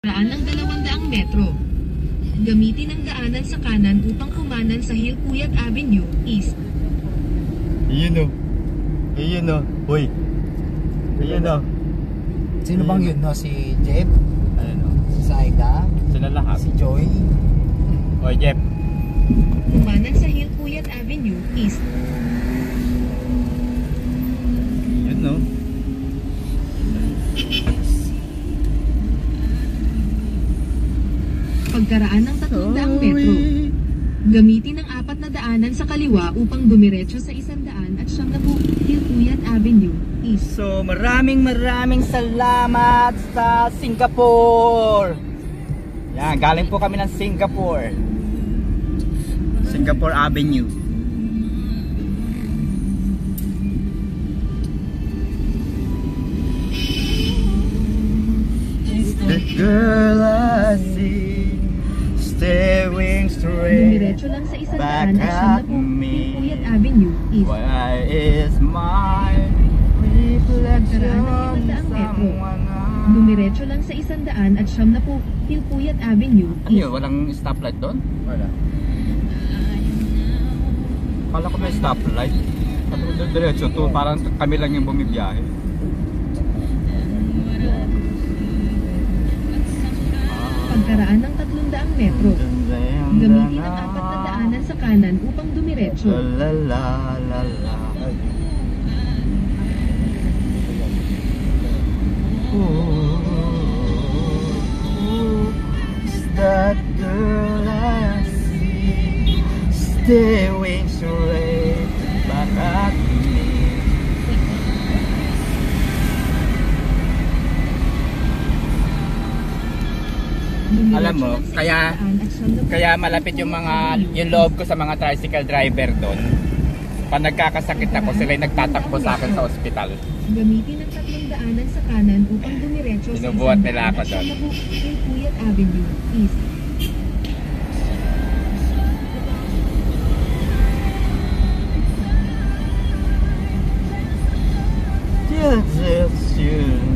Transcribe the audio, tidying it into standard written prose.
Daan ng 200 metro. Gamitin ang daanan sa kanan upang kumanan sa Hilpuyat Avenue East. Iyon o. Iyon o. Uy. Iyon o. Sino bang yun, no? Si Jeff? Ano? Si Saida? Sila lahat. Si Joy? Oy, Jeff. Kumanan sa Hilpuyat Avenue East. Yun no. Pagkaraan ng 300 metro. Gamitin ang 4 na daanan sa kaliwa upang dumiretso sa 100 at 90 Hilpuyat Avenue East. So, maraming salamat sa Singapore. Yan, galing po kami ng Singapore. Singapore Avenue. The girl I see staring straight Dumiretso lang sa 100 back at at 90 me. Hilpuyat Avenue East. Why is my reflection someone else? Dumiretso lang sa 100 at 90 Hilpuyat Avenue Ano yun? East. Walang stoplight doon? Wala. Kala ko may stoplight. Sabi ko diretso to, parang kami lang yung bumibiyahe. Pagkaraan ng 300 metro. Gamitin ang 4 na daanan sa kanan upang dumiretso. La la la la. Is that girl I see staring straight back at me? Dumiretso Alam mo, lang sa kaya- 100 at 90 Kaya malapit yung loob ko sa mga tricycle driver doon. Pag nagkakasakit ako, sila yung nagtatakbo sa akin sa ospital. Gamitin ang 3 daanan sa kanan upang dumiretso sa Binubuhat 100 nila ako at doon. 90 Hilpuyat Avenue East. Yes, yes, you.